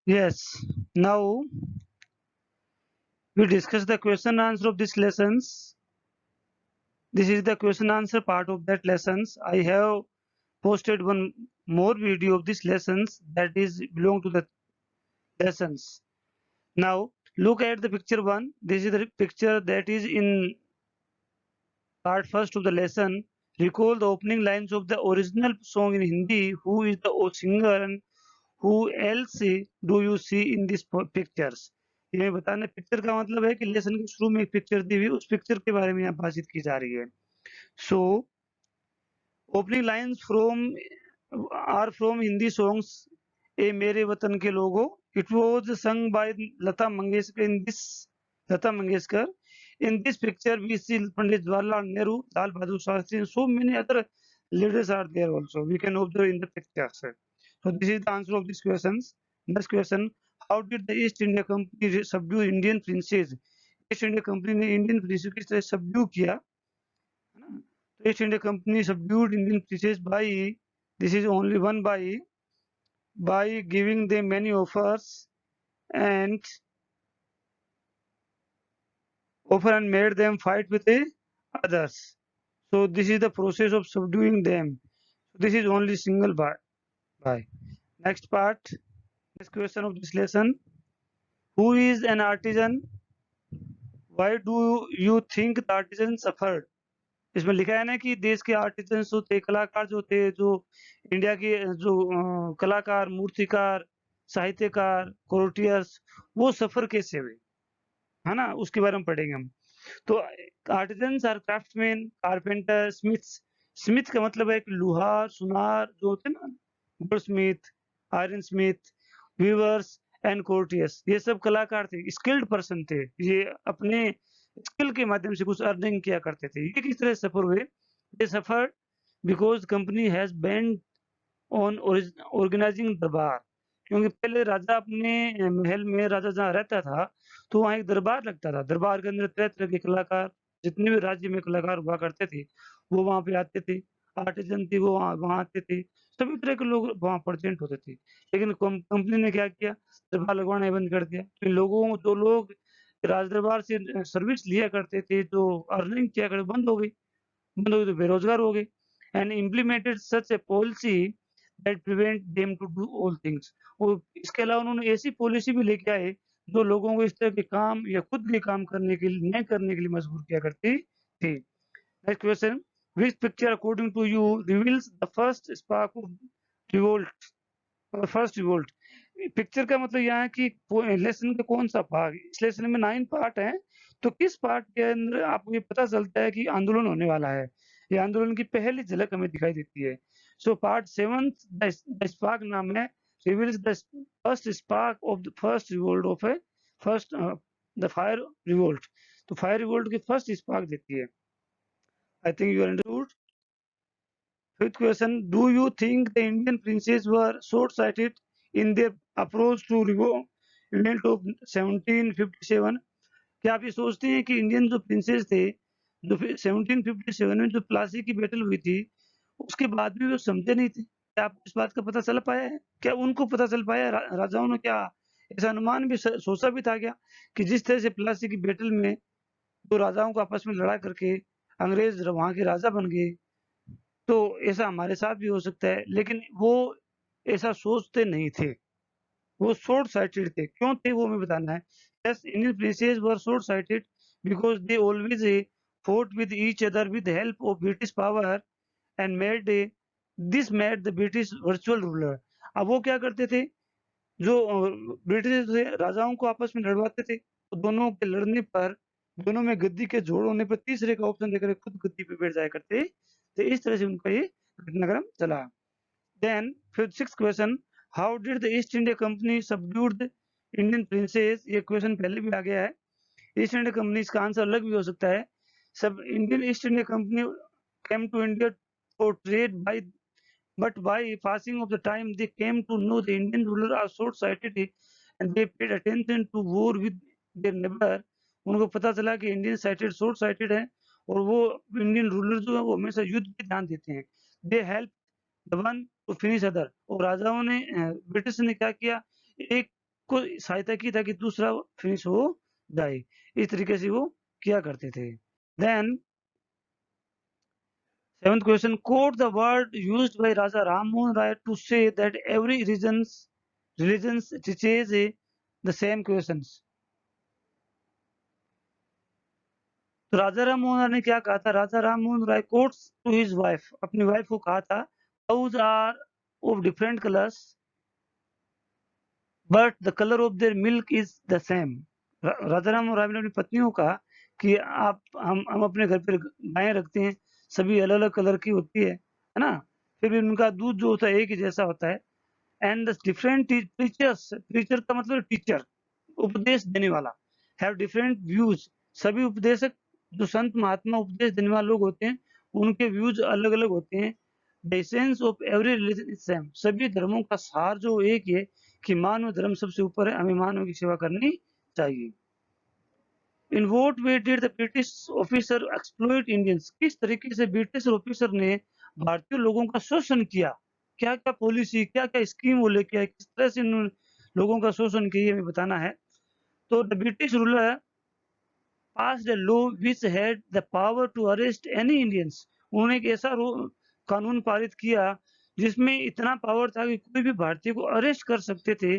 Yes. Now we discuss the question answer of these lessons. This is the question answer part of that lessons. I have posted one more video of these lessons that is belong to the lessons. Now look at the picture one. This is the picture that is in part first of the lesson. Recall the opening lines of the original song in Hindi. Who is the singer and who else do you see in these pictures? ये बताना picture का मतलब है कि lesson के शुरू में एक पिक्चर दी हुई उस पिक्चर के बारे में यहाँ बातचीत की जा रही है. So opening lines from are from Hindi songs ए मेरे वतन के लोगों. It was sung by Lata Mangeshkar in this picture we see Pandit Jawaharlal Nehru, Lal Bahadur Shastri and so many other leaders are there also. We can observe in the pictures. So this is the answer of these questions. Next question, how did the East India Company subdue Indian princes? East India Company ने Indian princes किस तरह subdue किया, है ना? तो East India Company subdued Indian princes by, this is only one by giving them many offers and made them fight with the others. So this is the process of subduing them. So this is only single by. Next part, next question of this lesson. Who is an artisan? Why do you think the artisan suffered? इसमें लिखा है ना कि देश के artesian जो थे, कलाकार जो थे, जो इंडिया के जो कलाकार, मूर्तिकार, साहित्यकार, कोर्टियर्स, वो सफर कैसे हुए, है ना? उसके बारे में पढ़ेंगे हम. तो artisans are craftsmen, carpenter, smiths. Smith का मतलब है कि लोहार, सुनार जो होते हैं ना, goldsmith, iron smith, weavers and courtiers, ये सब कलाकार थे, स्किल्ड पर्सन थे. ये अपने स्किल के माध्यम से कुछ अर्निंग किया करते थे. ये किस तरह सफर हुए? They suffer because company has banned on organizing durbar. क्योंकि पहले राजा अपने महल में, राजा जहाँ रहता था तो वहाँ एक दरबार लगता था. दरबार के अंदर तरह-तरह के कलाकार, जितने भी राज्य में कलाकार हुआ करते थे, वो वहाँ पे आते थे. आर्टिज़न थे वो वहाँ वहाँ आते थे. सभी तरह के लोग वहाँ प्रेज़ेंट होते थे. लेकिन कंपनी ने क्या किया? दरबार लगवाना ही बंद कर दिया. तो जो लोग राज दरबार से सर्विस लिया करते थे, जो अर्निंग किया करते, बंद हो गई तो बेरोज़गार हो गए. And implemented such a policy that prevent them to do all things. और इसके अलावा उन्होंने ऐसी पॉलिसी भी लेके आए जो लोगों को इस तरह के काम या खुद भी काम करने के लिए नहीं करने के लिए मजबूर किया करती थी. Next question, which picture according to you reveals the first spark of revolt और फर्स्ट रिवोल्ट? पिक्चर का मतलब यहाँ है कि लेसन का कौन सा भाग? इस लेसन में 9 पार्ट हैं, तो किस पार्ट के अंदर आपको ये पता चलता है कि आंदोलन होने वाला है? ये आंदोलन की पहली झलक हमें दिखाई देती है. सो पार्ट 7 द स्पार्क नाम है, reveals the first spark of the first revolt of A first the fire revolt. तो फायर रिवोल्ट की फर्स्ट स्पार्क देती है. I think you understood. Fifth question, do you think the Indian princes were short-sighted in their approach to revolt of 1757? क्या आप ये सोचते हैं कि इंडियन जो प्रिंसेस थे, जो 1757 में जो प्लासी की बैटल हुई थी, उसके बाद भी वो समझे नहीं थे? क्या आपको इस बात का पता चल पाया है? क्या उनको पता चल पाया? राजाओं ने क्या ऐसा अनुमान भी सोचा भी था क्या कि जिस तरह से प्लासी की बैटल में दो राजाओं को आपस में लड़ा करके अंग्रेज वहाँ के राजा बन गए, तो ऐसा हमारे साथ भी हो सकता है. लेकिन वो ऐसा सोचते नहीं थे, वो शॉर्ट साइटेड थे. क्यों थे वो हमें बताना है. Yes, Indian princess were short sighted because they always fought with each other with the help of British power and made the British virtual ruler. अब वो क्या करते थे, जो ब्रिटिश थे राजाओं को आपस में लड़वाते थे, तो दोनों के लड़ने पर, दोनों में गद्दी के जोड़ होने पर तीसरे का ऑप्शन देकर खुद गद्दी पे बैठ जाया करते. तो इस तरह से उनका ये घटनाक्रम चला. देन फिर six question, how did the East India company subdued the Indian princes? ये क्वेश्चन पहले भी आ गया है. ईस्ट इंडिया कंपनी, इसका आंसर अलग भी हो सकता है. सब Indian East India company came to India for trade by, but by passing of the time they came to know the Indian rulers are short-sighted and they paid attention to war with their neighbor. उनको पता चला कि Indian cited short sighted है और वो Indian ruler जो है वो हमेशा युद्ध पे ध्यान देते हैं. They help the one two finish other. और राजाओं ने ब्रिटिश ने क्या किया, एक को सहायता की ताकि दूसरा फिनिश हो जाए। इस तरीके से वो किया करते थे। Then 7th question, quote the word used by Raja Ram Mohan Rai to say that every religions teaches the same questions. तो राजा राम मोहन राय ने क्या कहा था? राजा Ram Mohan Roy quotes to his wife, अपनी वाइफ को कहा था, cows are of different colors but the color of their milk is the same. राजा राम मोहन राय ने अपनी पत्नी को कहा कि आप हम अपने घर पर गायें रखते हैं, सभी अलग अलग कलर की होती है ना, फिर भी उनका दूध जो होता है एक ही जैसा होता है। And the different teachers, teacher का मतलब टीचर, उपदेश देने वाला, हैव डिफरेंट व्यूज, सभी उपदेशक जो संत महात्मा उपदेश देने वाले लोग होते हैं उनके व्यूज अलग अलग होते हैं। The essence of every religion is same, सभी धर्मों का सार जो एक ही है कि मानव धर्म सबसे ऊपर है, हमें मानव की सेवा करनी चाहिए। In what way did the British officer exploit Indians, किस तरीके से ब्रिटिश ऑफिसर ने भारतीय लोगों का शोषण किया, क्या क्या पॉलिसी, क्या क्या स्कीम वो लेके आए, किस तरह से इन लोगों का शोषण किया, हमें बताना है। तो the British ruler passed a law which had the power to arrest any Indians, उन्होंने एक ऐसा कानून पारित किया जिसमें इतना पावर था कि कोई भी भारतीय को अरेस्ट कर सकते थे।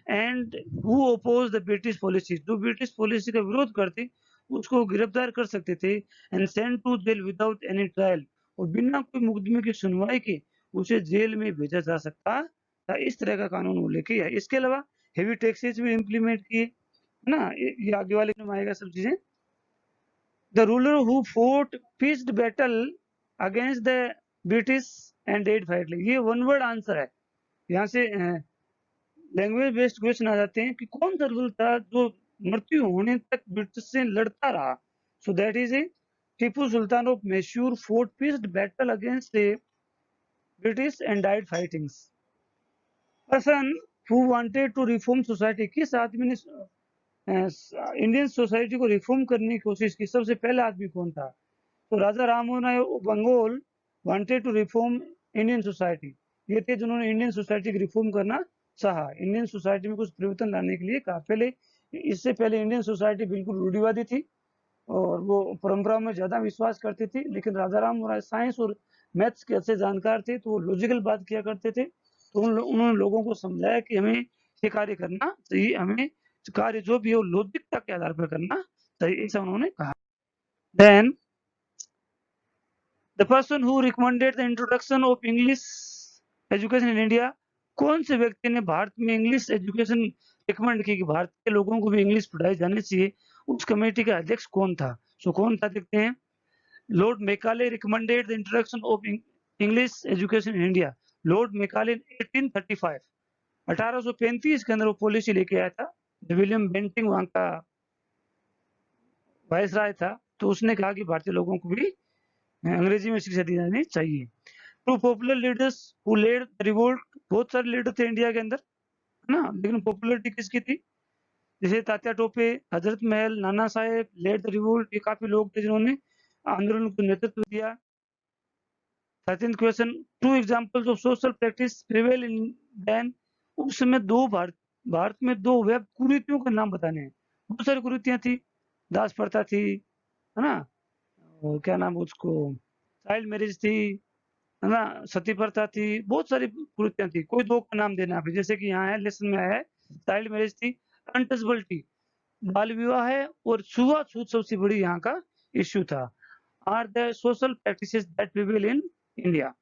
And who oppose the British policy, जो ब्रिटिश पॉलिसी का विरोध करते उसको गिरफ्तार कर सकते थे। And send to jail without any trial, और बिना कोई मुकदमे की सुनवाई के उसे जेल में भेजा जा सकता था। इस तरह का कानून वो लेके आए। इसके अलावा हेवी टैक्सेस भी इम्प्लीमेंट किए, है ना, ये आगे वाले में आएगा सब चीजें। The ruler who fought pitched battle against the British and did fight, ये वन वर्ड आंसर है। यहाँ से लैंग्वेज बेस्ड क्वेश्चन आ जाते हैं कि कौन सा रूलर था जो मृत्यु होने तक ब्रिटिश से लड़ता रहा। So that is a Tipu Sultan of Mysore fought pitched battle against the British and died fighting. Person who wanted to reform society, किस आदमी ने इंडियन सोसाइटी को रिफॉर्म करने की कोशिश की, सबसे पहला आदमी कौन था? तो Raja Rammohan Roy Bengal wanted to reform Indian society, ये थे जिन्होंने इंडियन सोसाइटी की रिफॉर्म करना चाहा, इंडियन सोसाइटी में कुछ परिवर्तन लाने के लिए कहा। पहले, इससे पहले इंडियन सोसाइटी बिल्कुल रूढ़िवादी थी और वो परंपराओं में ज्यादा विश्वास करती थी, लेकिन राजा राम राय साइंस और मैथ्स के अच्छे जानकार थे तो वो लॉजिकल बात किया करते थे। तो उन्होंने लोगों को समझाया कि हमें ये कार्य करना चाहिए, हमें कार्य जो भी है वो लॉजिकता के आधार पर करना चाहिए, ऐसा उन्होंने कहा। Then the person who recommended the introduction of English education in India, कौन से व्यक्ति ने भारत में इंग्लिश एजुकेशन रिकमेंड की कि भारत के लोगों को भी इंग्लिश पढ़ाई जानी चाहिए, उस कमेटी का अध्यक्ष कौन था? सो कौन था देखते हैं। Lord Macaulay recommended the introduction of English education in India. Lord Macaulay 1835 1835 के अंदर वो पॉलिसी लेके आया था। विलियम बेंटिंग वहां का वायसराय था, तो उसने कहा कि भारतीय लोगों को भी अंग्रेजी में शिक्षा दी जानी चाहिए। Two popular leaders who led revolt, बहुत सारे लीडर थे इंडिया के अंदर, है ना, लेकिन पॉपुलरिटी किसकी थी? जैसे Tatya Tope, Hazrat Mahal, Nana Saheb, lead the revolt, ये काफी लोग थे जिन्होंने आंदोलन को नेतृत्व दिया। 13th question, two examples of social practice prevail in then, उस समय भारत में दो वेब कुरीतियों का नाम बताने हैं। बहुत सारी कुरीतियां थी, दास प्रथा थी, है ना, क्या नाम उसको, चाइल्ड मैरिज थी, है ना, सती प्रथा थी, बहुत सारी कुरीतियां थी, कोई दो का नाम देना है, जैसे कि यहाँ है लेसन में है, चाइल्ड मैरिज थी, अनटचेबिलिटी, बाल विवाह है, और छुआछूत सबसे बड़ी यहाँ का इश्यू था। Are the social practices that prevail in India.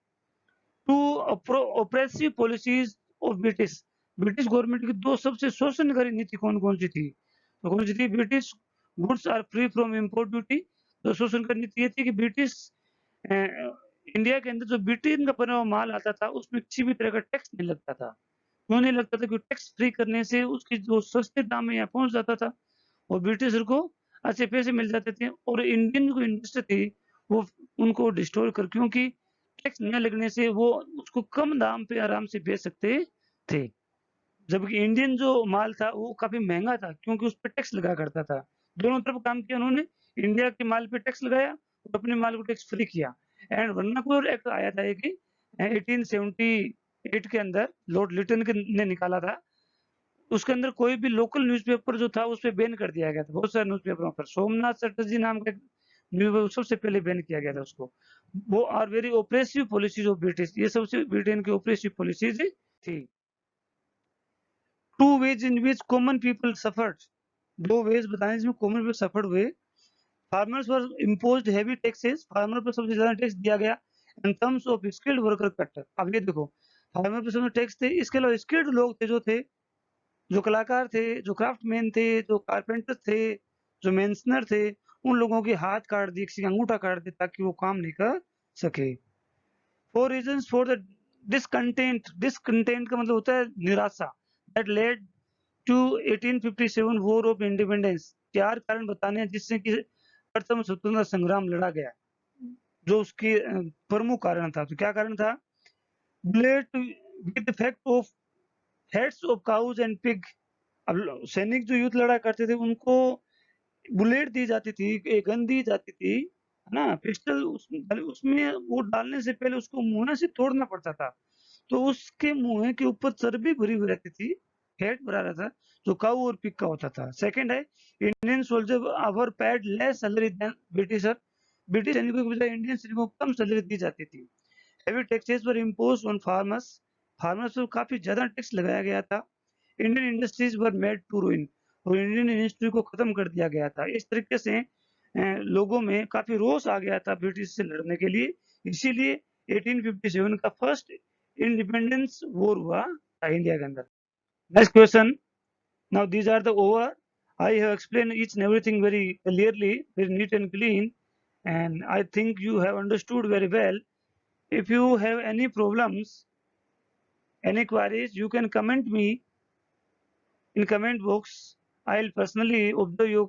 Two oppressive policies of British, British government की दो सबसे शोषणकारी नीति कौन कौन सी थी? तो कौन सी थी? British goods are free from import duty, तो शोषणकारी नीति ये थी कि ब्रिटिश इंडिया के अंदर जो ब्रिटेन का बना हुआ माल आता था उसमें किसी भी तरह का टैक्स नहीं लगता था। क्यों नहीं लगता था? क्योंकि टैक्स फ्री करने से उसकी जो सस्ते दाम में यहाँ पहुंच जाता था और ब्रिटिशर को अच्छे पैसे मिल जाते थे, और इंडियन जो इंडस्ट्री थी वो उनको डिस्ट्रॉय कर, क्योंकि टैक्स न लगने से वो उसको कम दाम पे आराम से बेच सकते थे, जबकि इंडियन जो माल था वो काफी महंगा था क्योंकि उस पर टैक्स लगा करता था। दोनों तरफ काम किया उन्होंने, इंडिया के माल पे टैक्स लगाया और अपने माल को टैक्स फ्री किया। एंड वर्नाकुलर एक्ट आया था कि 1878 के अंदर लॉर्ड लिटन ने निकाला था, उसके अंदर कोई भी लोकल न्यूज़पेपर जो था उस पे बैन कर दिया गया था, बहुत सारे न्यूज़पेपरों पर। सोमनाथ चटर्जी नाम का एक न्यूज़पेपर सबसे पहले बैन किया गया था उसको। वो are very oppressive policies of British, ये सबसे ब्रिटेन की ओप्रेसिव पॉलिसीज थी। Two ways in which common people suffered, दो वेज बताने जिसमें कॉमन पीपल सफर्ड हुए। Farmers were imposed heavy taxes, farmer पर सबसे ज्यादा टैक्स दिया गया। In terms of skilled worker cut, अब ये देखो फार्मर पर सबसे टैक्स थे, इसके अलावा स्किल्ड लोग थे जो थे, जो कलाकार थे, जो क्राफ्टमैन थे, जो कारपेंटर थे, जो मेंसनर थे, उन लोगों के हाथ काट दिए, किसी का अंगूठा काट दिया ताकि वो काम नहीं कर सके। Four reasons for the discontent, discontent का मतलब होता है निराशा, that led to 1857 war of independence, चार कारण बताने हैं जिससे कि प्रथम स्वतंत्रता संग्राम लड़ा गया, जो उसकी प्रमुख कारण था। तो क्या कारण था? Blade with effect of heads of cows and pig, अब सैनिक जो युद्ध लड़ा करते थे उनको बुलेट दी जाती थी, एक गन दी जाती थी, है ना, पिस्टल उसमें वो डालने से पहले उसको मुंह से तोड़ना पड़ता था, तो उसके मुंह के ऊपर चर्बी भरी हुई रहती थी, फैट भरा रहता था, जो काऊ और पिग का होता था। सेकंड है, Indian soldier our paid less salary than Britisher, British सैनिकों की बजाय इंडियन सैनिकों को कम सैलरी दी जाती थी। Heavy taxes were imposed on farmers, farmers पर काफी ज्यादा टैक्स लगाया गया था। Indian industries were made to ruin, और इंडियन इंडस्ट्री को खत्म कर दिया गया था। इस तरीके से लोगों में काफी रोष आ गया था ब्रिटिश से लड़ने के लिए, इसीलिए 1857 का फर्स्ट इंडिपेंडेंस वॉर हुआ था इंडिया के अंदर। Next question, now these are the over, I have explain each and everything very clearly, very neat and clean, and I think you have understood very well. If you have any problems, any queries, you can comment me in comment box. I'll personally observe your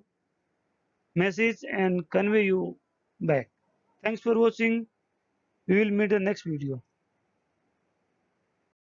message and convey you back. Thanks for watching. We will meet in the next video.